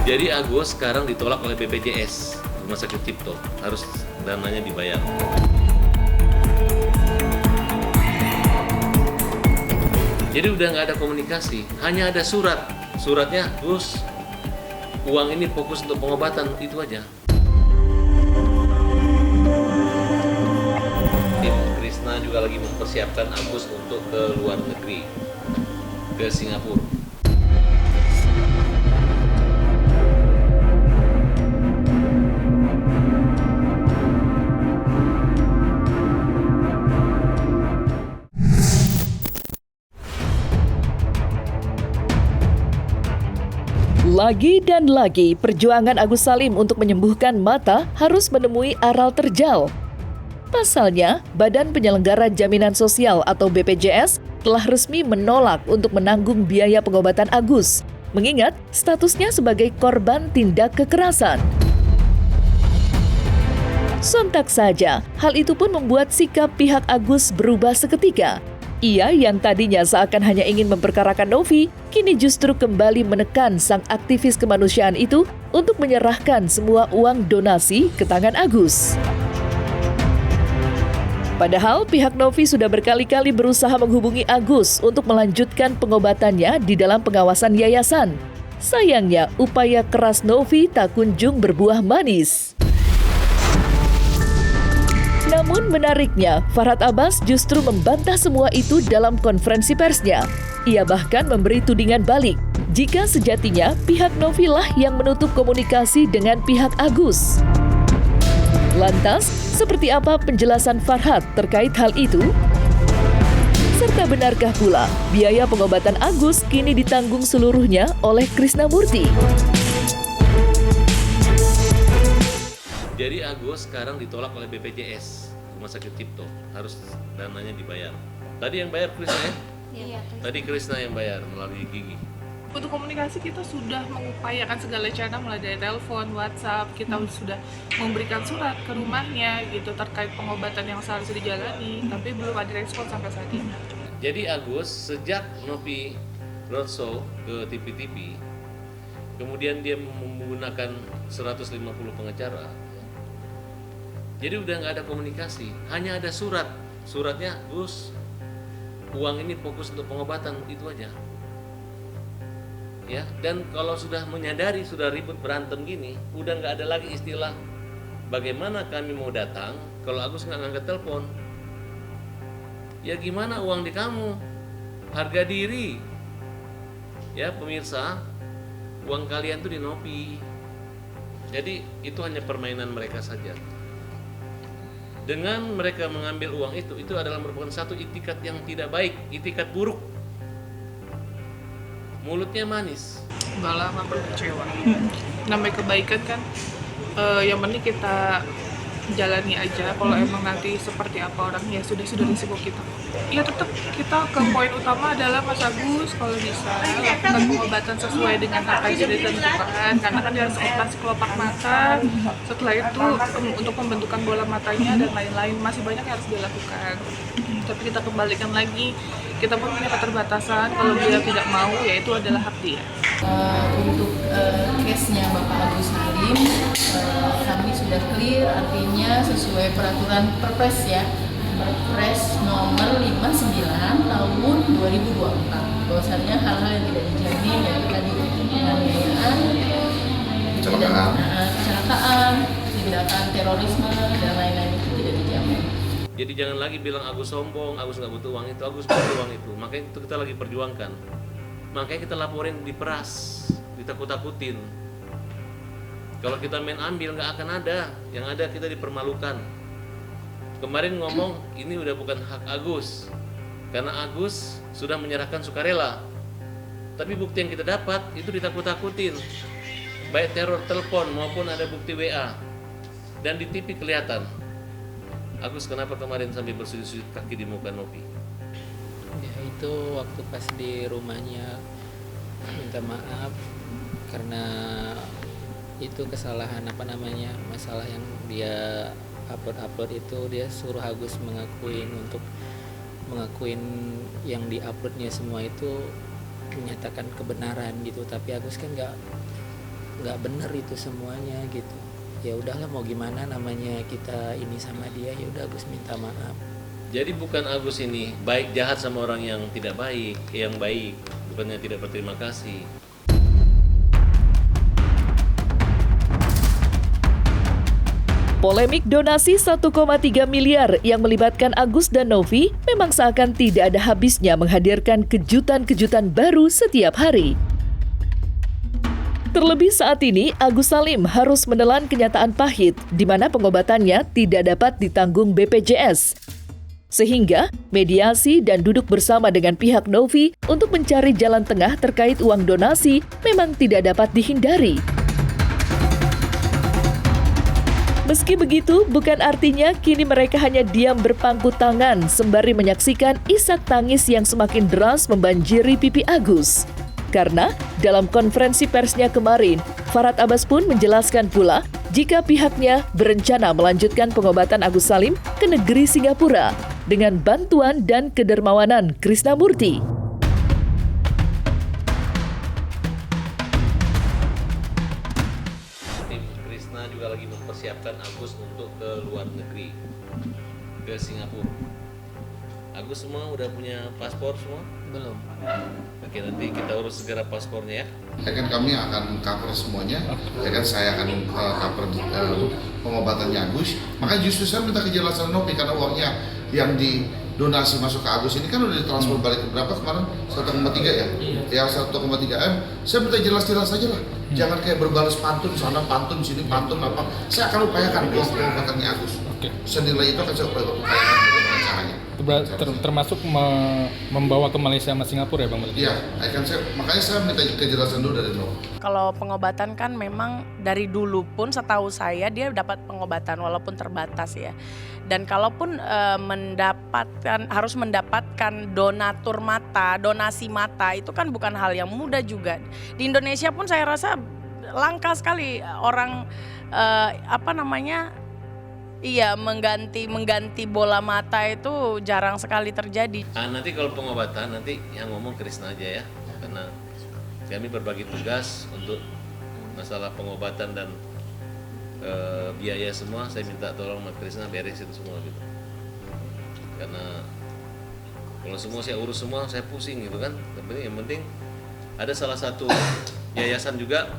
Jadi Agus sekarang ditolak oleh BPJS Rumah Sakit Cipto, harus dananya dibayar. Jadi udah nggak ada komunikasi, hanya ada surat. Suratnya, Gus, uang ini fokus untuk pengobatan, itu aja. Tim Krisna juga lagi mempersiapkan Agus untuk ke luar negeri, ke Singapura. Lagi dan lagi, perjuangan Agus Salim untuk menyembuhkan mata harus menemui aral terjal. Pasalnya, Badan Penyelenggara Jaminan Sosial atau BPJS telah resmi menolak untuk menanggung biaya pengobatan Agus, mengingat statusnya sebagai korban tindak kekerasan. Sontak saja, hal itu pun membuat sikap pihak Agus berubah seketika. Ia yang tadinya seakan hanya ingin memperkarakan Novi, kini justru kembali menekan sang aktivis kemanusiaan itu untuk menyerahkan semua uang donasi ke tangan Agus. Padahal pihak Novi sudah berkali-kali berusaha menghubungi Agus untuk melanjutkan pengobatannya di dalam pengawasan yayasan. Sayangnya, upaya keras Novi tak kunjung berbuah manis. Namun menariknya, Farhad Abbas justru membantah semua itu dalam konferensi persnya. Ia bahkan memberi tudingan balik, jika sejatinya pihak Novi lah yang menutup komunikasi dengan pihak Agus. Lantas, seperti apa penjelasan Farhad terkait hal itu? Serta benarkah pula biaya pengobatan Agus kini ditanggung seluruhnya oleh Krisnamurti? Jadi Agus sekarang ditolak oleh BPJS Rumah Sakit Cipto, harus dananya dibayar. Tadi yang bayar Krisna ya? Iya. Tadi Krisna yang bayar melalui Gigi. Untuk komunikasi kita sudah mengupayakan segala cara, mulai dari telepon, WhatsApp, kita sudah memberikan surat ke rumahnya gitu terkait pengobatan yang seharusnya dijalani, tapi belum ada respon sampai saat ini. Jadi Agus sejak Novi roadshow ke TV-TV, kemudian dia menggunakan 150 pengacara. Jadi udah nggak ada komunikasi, hanya ada surat. Suratnya, Gus, uang ini fokus untuk pengobatan, itu aja. Ya, dan kalau sudah menyadari sudah ribut berantem gini, udah nggak ada lagi istilah bagaimana kami mau datang kalau Agus nggak ngangkat telepon. Ya gimana uang di kamu? Harga diri. Ya pemirsa, uang kalian tuh di Novi. Jadi itu hanya permainan mereka saja. Dengan mereka mengambil uang itu adalah merupakan satu itikat yang tidak baik, itikat buruk. Mulutnya manis. Enggak lama kecewa. Namanya kebaikan kan, yang penting kita jalani aja. Kalau emang nanti seperti apa orangnya, sudah risiko kita. Ya tetap kita ke poin utama adalah Mas Agus kalau bisa lakukan pengobatan sesuai dengan apa yang sudah ditentukan, karena kan dia harus operasi kelopak mata. Setelah itu untuk pembentukan bola matanya dan lain-lain masih banyak yang harus dilakukan. Tapi kita kembalikan lagi, kita pun punya keterbatasan. Kalau dia tidak mau, ya itu adalah hak dia. Untuk case-nya Bapak Agus Salim, kami sudah clear, artinya sesuai peraturan Perpres ya, Perpres nomor 59 tahun 2024. Bahwasannya hal-hal yang tidak dijamin, yaitu tadi penganiayaan, kecelakaan, tindakan terorisme dan lain-lain itu tidak dijamin. Jadi jangan lagi bilang Agus sombong, Agus nggak butuh uang itu, Agus butuh uang itu. Makanya itu kita lagi perjuangkan. Makanya kita laporin di peras, ditakut-takutin. Kalau kita main ambil nggak akan ada, yang ada kita dipermalukan. Kemarin ngomong ini udah bukan hak Agus, karena Agus sudah menyerahkan sukarela. Tapi bukti yang kita dapat itu ditakut-takutin, baik teror telepon maupun ada bukti WA. Dan di TV kelihatan. Agus kenapa kemarin sampai bersujud-sujud kaki di muka Novi? Ya itu waktu pas di rumahnya minta maaf karena itu kesalahan masalah yang dia upload itu, dia suruh Agus mengakuin yang diuploadnya semua itu menyatakan kebenaran gitu, tapi Agus kan nggak bener itu semuanya gitu. Ya udahlah, mau gimana, namanya kita ini sama dia, ya udah Agus minta maaf. Jadi bukan Agus ini baik jahat sama orang yang tidak baik, yang baik, bukannya tidak berterima kasih. Polemik donasi 1,3 miliar yang melibatkan Agus dan Novi memang seakan tidak ada habisnya menghadirkan kejutan-kejutan baru setiap hari. Terlebih saat ini, Agus Salim harus menelan kenyataan pahit di mana pengobatannya tidak dapat ditanggung BPJS. Sehingga mediasi dan duduk bersama dengan pihak Novi untuk mencari jalan tengah terkait uang donasi memang tidak dapat dihindari. Meski begitu, bukan artinya kini mereka hanya diam berpangku tangan sembari menyaksikan isak tangis yang semakin deras membanjiri pipi Agus. Karena dalam konferensi persnya kemarin, Farhad Abbas pun menjelaskan pula jika pihaknya berencana melanjutkan pengobatan Agus Salim ke negeri Singapura dengan bantuan dan kedermawanan Krisnamurti. Tim Krisna juga lagi mempersiapkan Agus untuk ke luar negeri, ke Singapura. Agus semua udah punya paspor semua? Belum. Oke, nanti kita urus segera paspornya ya. Ya kan kami akan cover semuanya, ya kan saya akan cover pengobatannya Agus. Maka justru saya minta kejelasan Novi karena uangnya yang didonasi masuk ke Agus ini kan udah ditransfer balik ke berapa kemarin? 1,3 ya? Ya 1,3 M. Saya minta jelas-jelas aja lah. Jangan kayak berbalas pantun sana pantun sini pantun apa. Saya akan upayakan uang pengobatannya Agus. Senilai itu akan saya upayakan bagaimana caranya. Termasuk membawa ke Malaysia sama Singapura ya Bang? Iya, makanya saya minta kejelasan dulu dari Novi. Kalau pengobatan kan memang dari dulu pun setahu saya dia dapat pengobatan walaupun terbatas ya. Dan kalaupun harus mendapatkan donatur mata, donasi mata itu kan bukan hal yang mudah juga. Di Indonesia pun saya rasa langka sekali orang mengganti bola mata itu jarang sekali terjadi. Nanti kalau pengobatan nanti yang ngomong Krisna aja ya, karena kami berbagi tugas untuk masalah pengobatan dan biaya semua. Saya minta tolong Mas Krisna beres itu semua gitu. Karena kalau semua saya urus semua saya pusing gitu kan. Tapi yang penting ada salah satu yayasan juga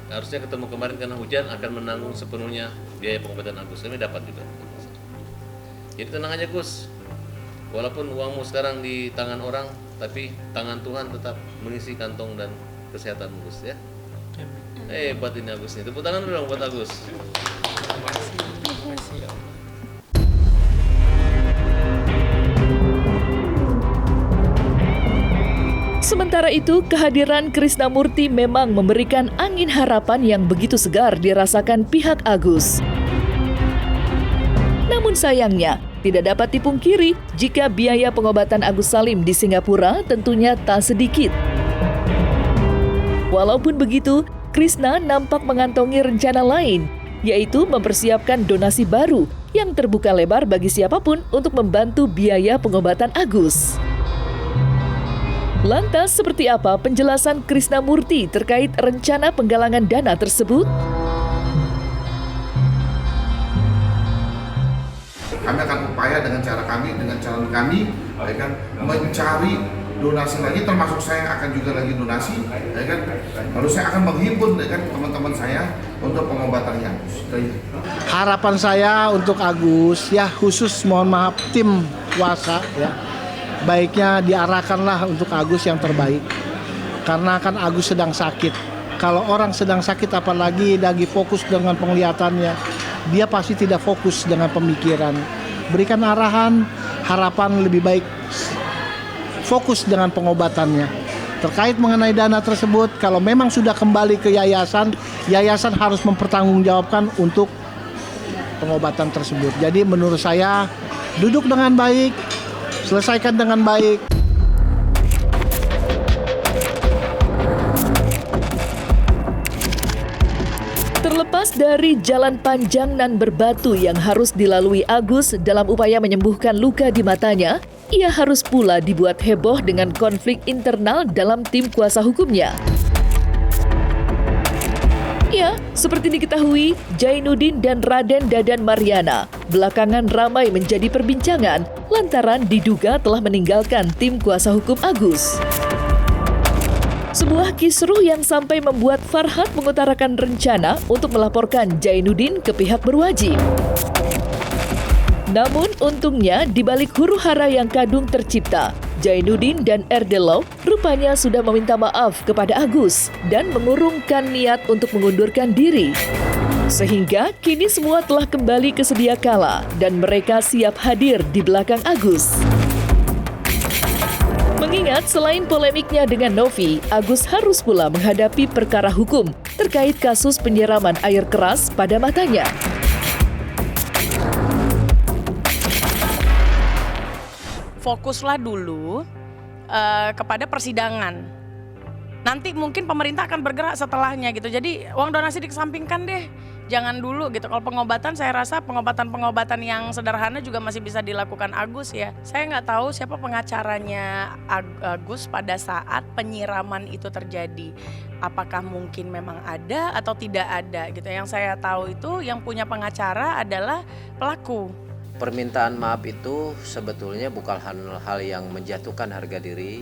harusnya ketemu kemarin karena hujan akan menanggung sepenuhnya biaya pengobatan Agus. Kami dapat juga. Jadi tenang aja Gus. Walaupun uangmu sekarang di tangan orang, tapi tangan Tuhan tetap mengisi kantong dan kesehatan Gus ya. Buat ini Agus nih. Tepuk tangan dulu dong buat Agus. Terima kasih ya Allah. Sementara itu, kehadiran Krisnamurti memang memberikan angin harapan yang begitu segar dirasakan pihak Agus. Namun sayangnya, tidak dapat dipungkiri jika biaya pengobatan Agus Salim di Singapura tentunya tak sedikit. Walaupun begitu, Krisna nampak mengantongi rencana lain, yaitu mempersiapkan donasi baru yang terbuka lebar bagi siapapun untuk membantu biaya pengobatan Agus. Lantas seperti apa penjelasan Krisnamurti terkait rencana penggalangan dana tersebut? Kami akan upaya dengan cara kami, ya kan, mencari donasi lagi, termasuk saya akan juga lagi donasi, ya kan. Lalu saya akan menghimpun, ya kan, teman-teman saya untuk pengobatannya Agus. Harapan saya untuk Agus, ya khusus mohon maaf tim kuasa, ya baiknya diarahkanlah untuk Agus yang terbaik. Karena kan Agus sedang sakit. Kalau orang sedang sakit apalagi lagi fokus dengan penglihatannya, dia pasti tidak fokus dengan pemikiran. Berikan arahan, harapan lebih baik fokus dengan pengobatannya. Terkait mengenai dana tersebut, kalau memang sudah kembali ke yayasan, yayasan harus mempertanggungjawabkan untuk pengobatan tersebut. Jadi menurut saya duduk dengan baik, selesaikan dengan baik. Terlepas dari jalan panjang nan berbatu yang harus dilalui Agus dalam upaya menyembuhkan luka di matanya, ia harus pula dibuat heboh dengan konflik internal dalam tim kuasa hukumnya. Seperti diketahui, Jainuddin dan Raden Dadan Mariana belakangan ramai menjadi perbincangan lantaran diduga telah meninggalkan tim kuasa hukum Agus. Sebuah kisruh yang sampai membuat Farhad mengutarakan rencana untuk melaporkan Jainuddin ke pihak berwajib. Namun untungnya di balik huru-hara yang kadung tercipta, Jainuddin dan Erdelo rupanya sudah meminta maaf kepada Agus dan mengurungkan niat untuk mengundurkan diri. Sehingga kini semua telah kembali ke sedia kala dan mereka siap hadir di belakang Agus. Mengingat selain polemiknya dengan Novi, Agus harus pula menghadapi perkara hukum terkait kasus penyiraman air keras pada matanya. Fokuslah dulu kepada persidangan. Nanti mungkin pemerintah akan bergerak setelahnya gitu. Jadi uang donasi dikesampingkan deh. Jangan dulu gitu. Kalau pengobatan, saya rasa pengobatan-pengobatan yang sederhana juga masih bisa dilakukan Agus ya. Saya nggak tahu siapa pengacaranya Agus pada saat penyiraman itu terjadi. Apakah mungkin memang ada atau tidak ada gitu. Yang saya tahu itu yang punya pengacara adalah pelaku. Permintaan maaf itu sebetulnya bukan hal yang menjatuhkan harga diri.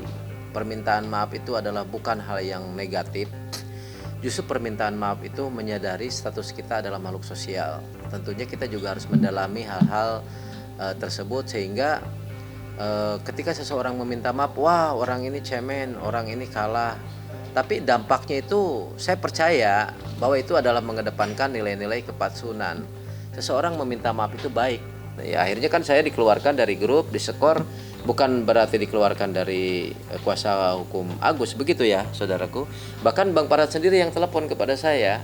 Permintaan maaf itu adalah bukan hal yang negatif. Justru permintaan maaf itu menyadari status kita adalah makhluk sosial. Tentunya kita juga harus mendalami hal-hal tersebut sehingga ketika seseorang meminta maaf, wah orang ini cemen, orang ini kalah. Tapi dampaknya itu saya percaya bahwa itu adalah mengedepankan nilai-nilai kepatuhan. Seseorang meminta maaf itu baik. Ya, akhirnya kan saya dikeluarkan dari grup, diskor, bukan berarti dikeluarkan dari kuasa hukum Agus, begitu ya saudaraku. Bahkan Bang Farhad sendiri yang telepon kepada saya,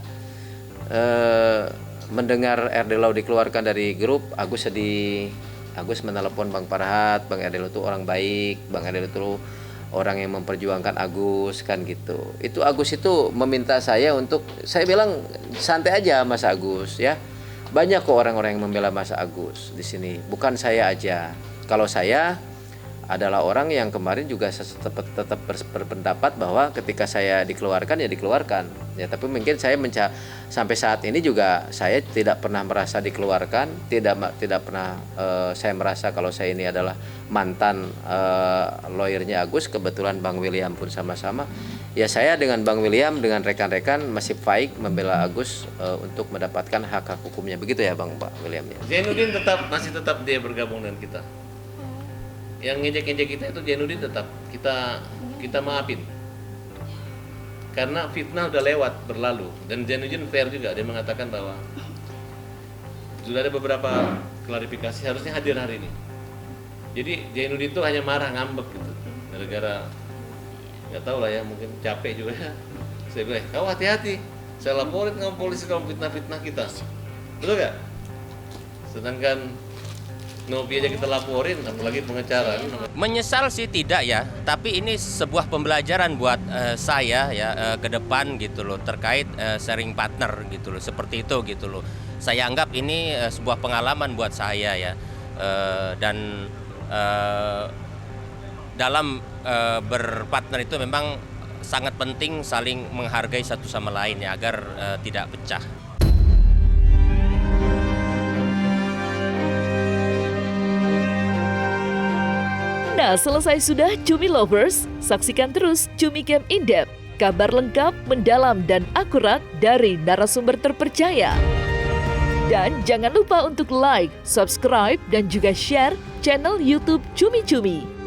mendengar Erdelo dikeluarkan dari grup, Agus sedih. Agus menelepon Bang Farhad, Bang Erdelo itu orang baik, Bang Erdelo itu orang yang memperjuangkan Agus, kan gitu. Itu Agus itu meminta saya untuk, saya bilang santai aja Mas Agus ya. Banyak kok orang-orang yang membela Mas Agus di sini, bukan saya aja. Kalau saya adalah orang yang kemarin juga tetap berpendapat bahwa ketika saya dikeluarkan ya dikeluarkan. Ya, tapi mungkin saya sampai saat ini juga saya tidak pernah merasa dikeluarkan, tidak pernah saya merasa kalau saya ini adalah mantan lawyernya Agus. Kebetulan Bang William pun sama-sama. Ya saya dengan Bang William, dengan rekan-rekan masih baik membela Agus untuk mendapatkan hak-hak hukumnya. Begitu ya Bang William ya. Jainuddin masih tetap dia bergabung dengan kita. Yang ngejek-ngejek kita itu Jainuddin tetap kita maafin. Karena fitnah udah lewat, berlalu. Dan Jainuddin fair juga, dia mengatakan bahwa sudah ada beberapa klarifikasi harusnya hadir hari ini. Jadi Jainuddin itu hanya marah, ngambek gitu. Gara-gara nggak tahu lah ya, mungkin capek juga ya. Saya bilang, kau hati-hati, saya laporin ke polisi kalau fitnah-fitnah kita. Betul gak? Sedangkan Novi aja kita laporin, apalagi pengacara. Menyesal sih tidak ya, tapi ini sebuah pembelajaran buat saya ya ke depan gitu loh, terkait sharing partner gitu loh, seperti itu gitu loh. Saya anggap ini sebuah pengalaman buat saya ya, dan dalam berpartner itu memang sangat penting saling menghargai satu sama lain ya, agar tidak pecah. Nah, selesai sudah Cumi Lovers, saksikan terus Cumi Camp In-Depth, kabar lengkap, mendalam, dan akurat dari narasumber terpercaya. Dan jangan lupa untuk like, subscribe, dan juga share channel YouTube Cumi Cumi.